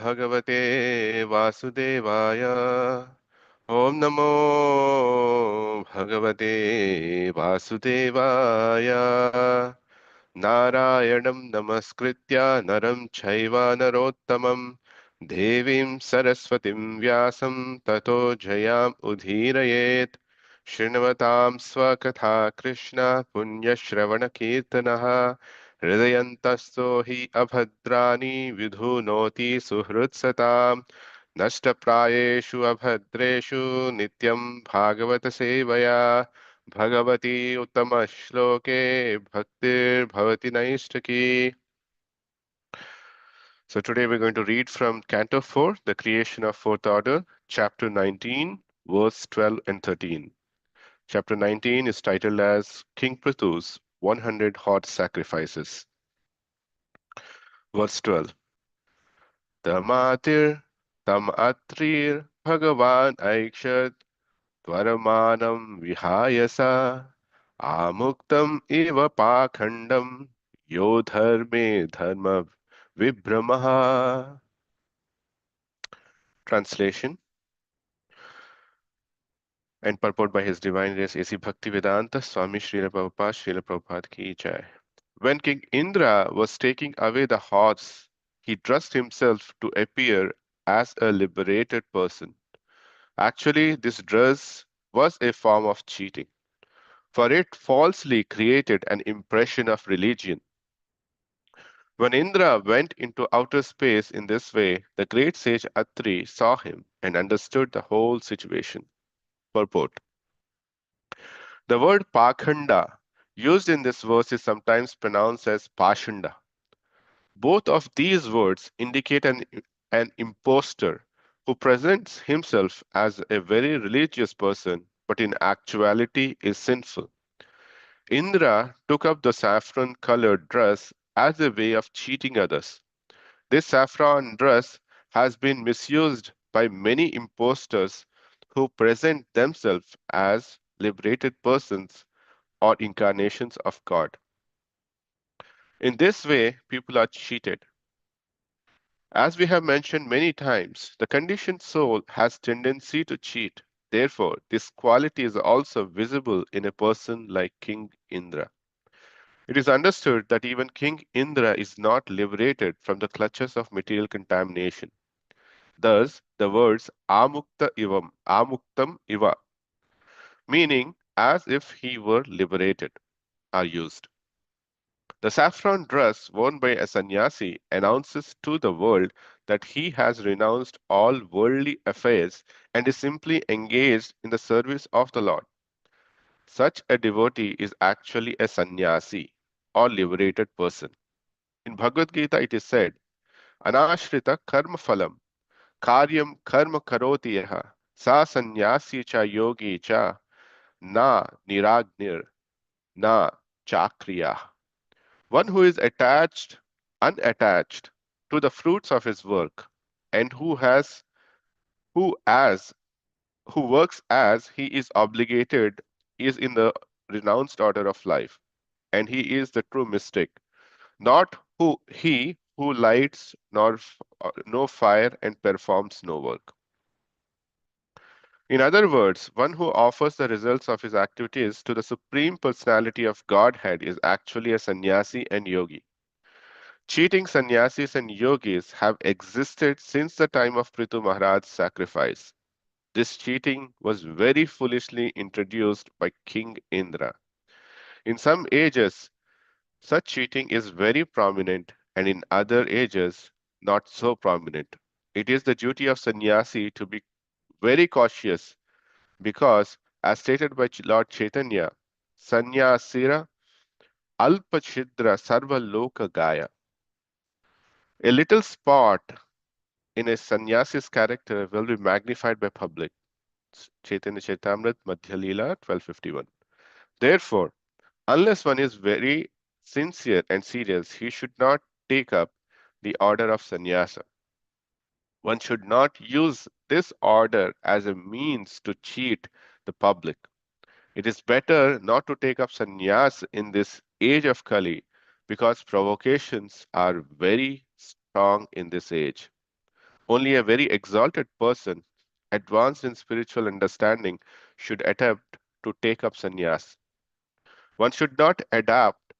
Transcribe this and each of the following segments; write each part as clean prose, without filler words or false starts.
भगवते वासुदेवाय। ॐ नमो भगवते वासुदेवाय। नारायणं नमस्कृत्य नरं चैव नरोत्तमं देवीं सरस्वतीं व्यासं ततो जयाम् उदीरयेत्। शृण्वतां स्वकथा कृष्ण पुण्यश्रवणकीर्तनः। हृदयन्तस्थो हि अभद्राणि विधुनोति सुहृत्सताम्। नष्टप्रायेषु अभद्रेषु नित्यं भागवत सेवया Bhagwati उत्तमश्लोके भक्तिर्भवति नैष्ठिकी. So today we're going to read from Canto 4, The Creation of Fourth Order, Chapter 19, verse 12 and 13. Chapter 19 is titled as King Prithu's 100 Hot Sacrifices. Verse 12. Tamatir tam atrir bhagavan aikshat Tvaramanam vihayasa amuktam eva pakhandam yodharme dharma vibhramaha. Translation and purport by His Divine Grace A.C. Bhaktivedanta Swami Srila Prabhupada ki jai. When King Indra was taking away the horse, he dressed himself to appear as a liberated person. Actually, this dress was a form of cheating, for it falsely created an impression of religion. When Indra went into outer space in this way, the great sage Atri saw him and understood the whole situation. Purport. The word Pakhanda used in this verse is sometimes pronounced as Pashanda. Both of these words indicate an impostor who presents himself as a very religious person but in actuality is sinful. Indra took up the saffron colored dress as a way of cheating others. This saffron dress has been misused by many impostors who present themselves as liberated persons or incarnations of God. In this way, people are cheated. As we have mentioned many times, the conditioned soul has tendency to cheat. Therefore, this quality is also visible in a person like King Indra. It is understood that even King Indra is not liberated from the clutches of material contamination. Thus, the words amuktam iva, meaning as if he were liberated, are used. The saffron dress worn by a sannyasi announces to the world that he has renounced all worldly affairs and is simply engaged in the service of the Lord. Such a devotee is actually a sannyasi or liberated person. In Bhagavad Gita, it is said, Anashrita karma phalam, karyam karma karoti yaha, sa sannyasi cha yogi cha, na niragnir, na chakriya. One who is unattached to the fruits of his work, and who as who works as he is obligated, is in the renounced order of life, and he is the true mystic, not he who lights no fire and performs no work. In other words, one who offers the results of his activities to the Supreme Personality of Godhead is actually a sannyasi and yogi. Cheating sannyasis and yogis have existed since the time of Prithu Maharaj's sacrifice. This cheating was very foolishly introduced by King Indra. In some ages, such cheating is very prominent, and in other ages, not so prominent. It is the duty of sannyasi to be very cautious because, as stated by Lord Chaitanya, sannyasira alpachidra sarva loka gaya. A little spot in a sannyasi's character will be magnified by public. Chaitanya Chaitamrit Madhya Leela 1251. Therefore, unless one is very sincere and serious, he should not take up the order of sannyasa. One should not use this order as a means to cheat the public. It is better not to take up sannyas in this age of Kali because provocations are very strong in this age. Only a very exalted person, advanced in spiritual understanding, should attempt to take up sannyas. One should not adapt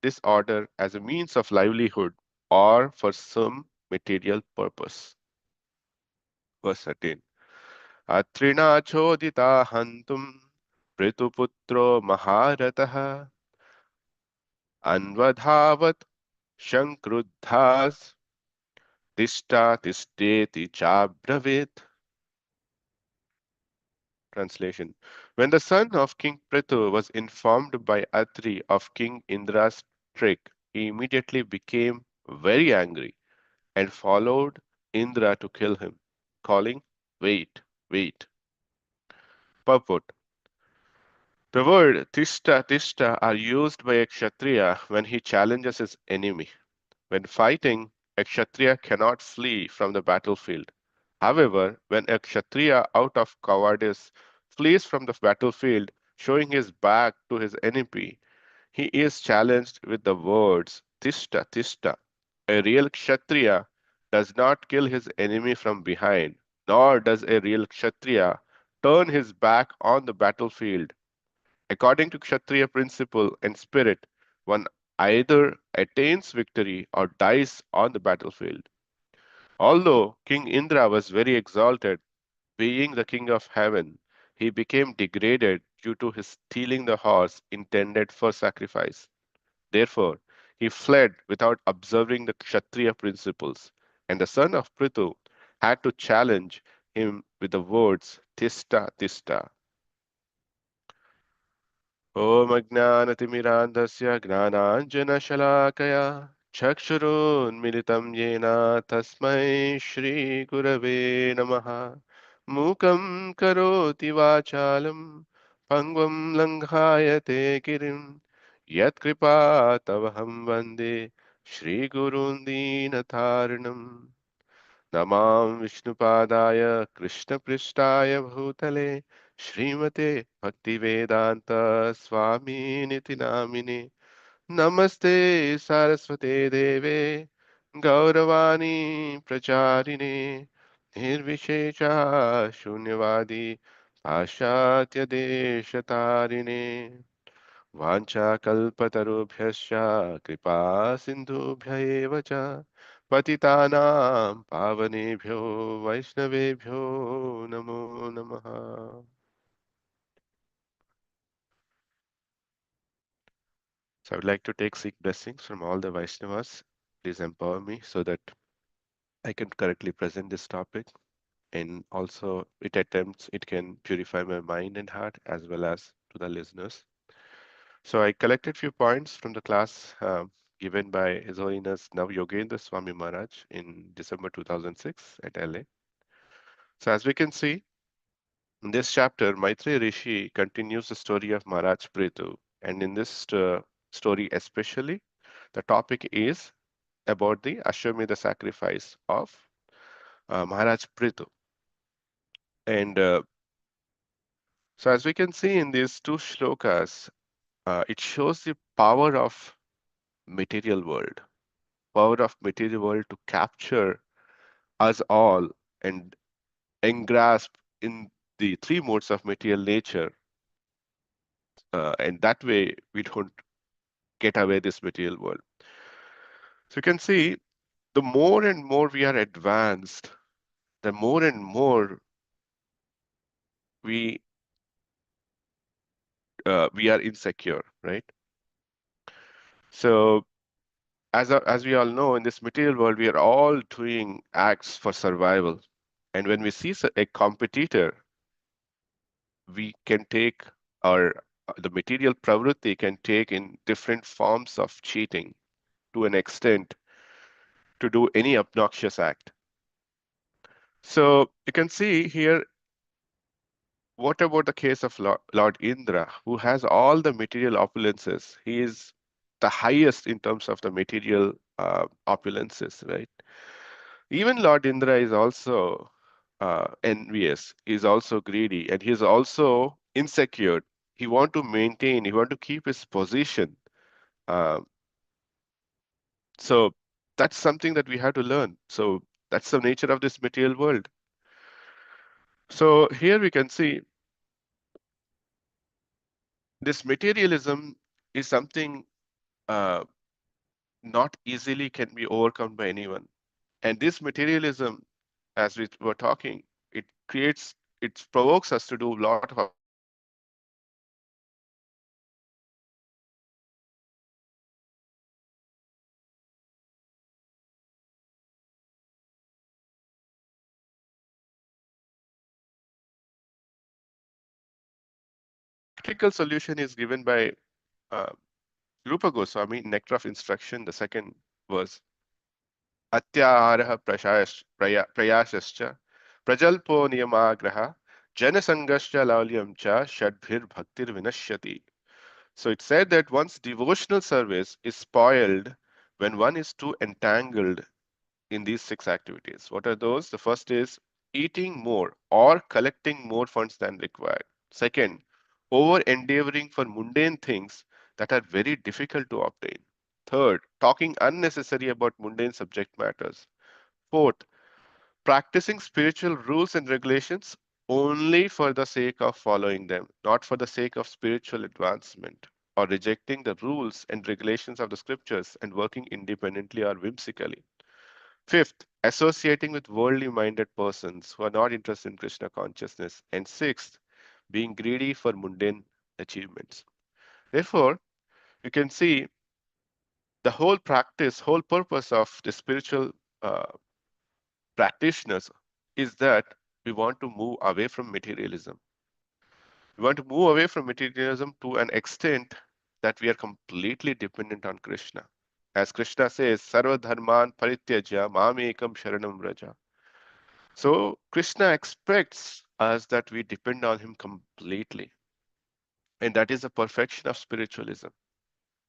this order as a means of livelihood or for some material purpose. Verse 13. Atrina hantum prituputro maharatah anvadhavat shankruddhas tishta tishteti chabravit. Translation. When the son of King Prithu was informed by Atri of King Indra's trick, he immediately became very angry and followed Indra to kill him, calling, "Wait, wait." Purport. The word tishta tishta are used by a Kshatriya when he challenges his enemy. When fighting, a Kshatriya cannot flee from the battlefield. However, when a Kshatriya out of cowardice flees from the battlefield, showing his back to his enemy, he is challenged with the words Tishta Tishta. A real Kshatriya does not kill his enemy from behind, nor does a real Kshatriya turn his back on the battlefield. According to Kshatriya principle and spirit, one either attains victory or dies on the battlefield. Although King Indra was very exalted, being the king of heaven, he became degraded due to his stealing the horse intended for sacrifice. Therefore, he fled without observing the Kshatriya principles, and the son of Prithu had to challenge him with the words Tista Tista. ॐ अज्ञानतिमिरान्धस्य ज्ञानाञ्जनशलाकया चक्षुरुन्मिलितं येन तस्मै श्रीगुरवे नमः मूकं करोति वाचालं पङ्गुं लङ्घायते गिरिं यत्कृपातवहं वन्दे श्रीगुरून् दीनतारिणम् नमां विष्णुपादाय कृष्णपृष्ठाय भूतले श्रीमते भक्तिवेदान्त स्वामिनिति नामिने नमस्ते सारस्वते देवे गौरवाणी प्रचारिणे निर्विशेषा शून्यवादी पाश्चात्यदेशतारिणे वाञ्छाकल्पतरुभ्यश्च कृपा सिन्धुभ्य एव च पतितानां पावनेभ्यो वैष्णवेभ्यो नमो नमः. So I would like to seek blessings from all the Vaishnavas. Please empower me so that I can correctly present this topic, and also it can purify my mind and heart as well as to the listeners. So I collected few points from the class given by His Holiness Nav Yogendra Swami Maharaj in December 2006 at LA. So as we can see, in this chapter, Maitreya Rishi continues the story of Maharaj Prithu. And in this story especially, the topic is about the Ashwamedha sacrifice of Maharaj Prithu. And so as we can see in these two shlokas, it shows the material world, power of material world to capture us all and engrasp in the three modes of material nature. And that way, we don't get away this material world. So you can see the more and more we are advanced, the more and more we we are insecure, right? So as we all know, in this material world, we are all doing acts for survival. And when we see a competitor, we can take our the material pravritti can take in different forms of cheating to an extent to do any obnoxious act. So you can see here, what about the case of Lord Indra, who has all the material opulences? He is the highest in terms of the material opulences, right? Even Lord Indra is also envious, is also greedy, and he is also insecure. He want to keep his position. Uh, so that's something that we have to learn. So That's the nature of this material world. So here we can see this materialism is something uh, not easily can be overcome by anyone. And this materialism, as we were talking, it creates, it provokes us to do a lot of activities. The practical solution is given by uh, Rupa Goswami, Nectar of Instruction, the second verse. अत्याहारः प्रयासश्च प्रजल्पो नियमाग्रहः जनसंगश्च लौल्यं च षड्भिर्भक्तिर्विनश्यति. So it said that one's devotional service is spoiled when one is too entangled in these six activities. What are those? The first is eating more or collecting more funds than required. Second, over endeavoring for mundane things that are very difficult to obtain. Third, talking unnecessary about mundane subject matters. Fourth, practicing spiritual rules and regulations only for the sake of following them, not for the sake of spiritual advancement, or rejecting the rules and regulations of the scriptures and working independently or whimsically. Fifth, associating with worldly minded persons who are not interested in Krishna consciousness. And sixth, being greedy for mundane achievements. Therefore, you can see the whole practice, whole purpose of the spiritual uh, practitioners is that we want to move away from materialism. We want to move away from materialism to an extent that we are completely dependent on Krishna. As Krishna says, Sarva Dharman Parityajya Mamekam Sharanam Vraja. So Krishna expects us that we depend on him completely. And that is the perfection of spiritualism.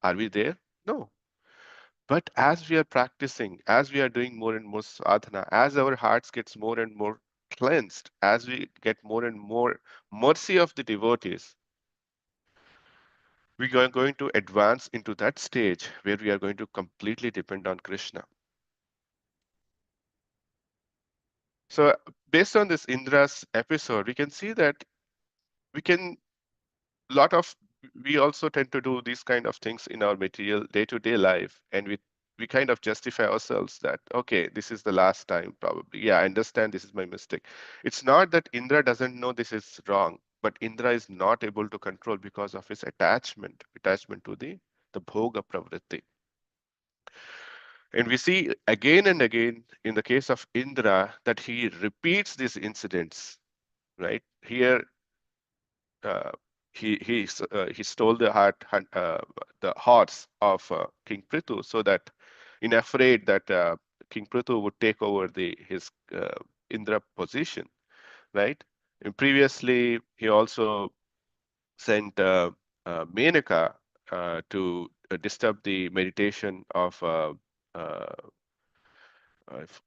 Are we there? No. But as we are practicing, as we are doing more and more sadhana, as our hearts gets more and more cleansed, as we get more and more mercy of the devotees, we are going to advance into that stage where we are going to completely depend on Krishna. So based on this Indra's episode, we can see that we can lot of we also tend to do these kind of things in our material day-to-day life, and we kind of justify ourselves that okay, this is the last time probably. Yeah, I understand this is my mistake. It's not that Indra doesn't know this is wrong, but Indra is not able to control because of his attachment to the bhoga pravritti. And we see again and again in the case of Indra that he repeats these incidents, right? Here uh, he stole the horse of King Prithu, so that in afraid that King Prithu would take over the his Indra position, right? And previously, he also sent Menaka to disturb the meditation of uh, f-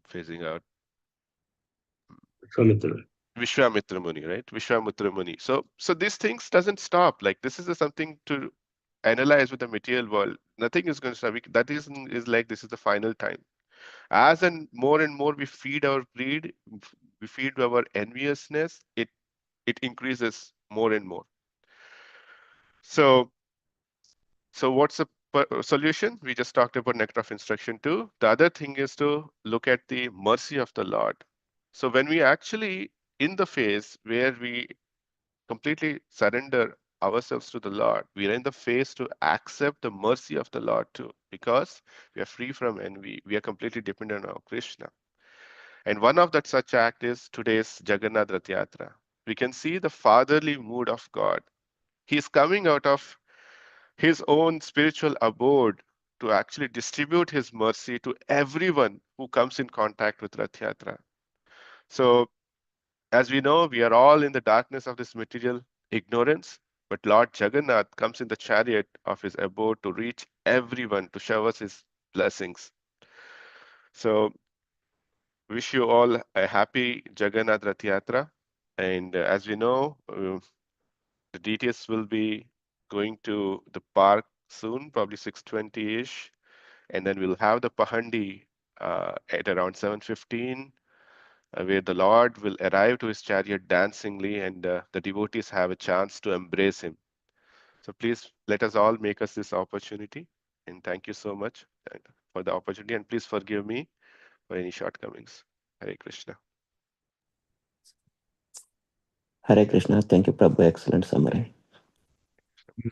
phasing out Samitra. Vishwamitra Muni, right? Vishwamitra Muni. So these things doesn't stop. Like this is something to analyze with the material world. Nothing is going to stop. Is like this is the final time. As and more we feed our greed, we feed our enviousness, it increases more and more. So so what's the solution? We just talked about nectar of instruction too. The other thing is to look at the mercy of the Lord. So when we actually in the phase where we completely surrender ourselves to the Lord, we are in the phase to accept the mercy of the Lord too, because we are free from envy. We are completely dependent on Krishna. And one of that such act is today's Jagannath Rath Yatra. We can see the fatherly mood of God. He is coming out of his own spiritual abode to actually distribute his mercy to everyone who comes in contact with Rath Yatra. So as we know, we are all in the darkness of this material ignorance, but Lord Jagannath comes in the chariot of his abode to reach everyone, to show us his blessings. So, wish you all a happy Jagannath Rath Yatra. And as we know, the DTS will be going to the park soon, probably 6:20-ish. And then we'll have the Pahandi at around 7:15, where the Lord will arrive to his chariot dancingly, and the devotees have a chance to embrace him. So please let us all make us this opportunity. And thank you so much for the opportunity. And please forgive me for any shortcomings. Hare Krishna. Hare Krishna. Thank you, Prabhu. Excellent summary. Thank you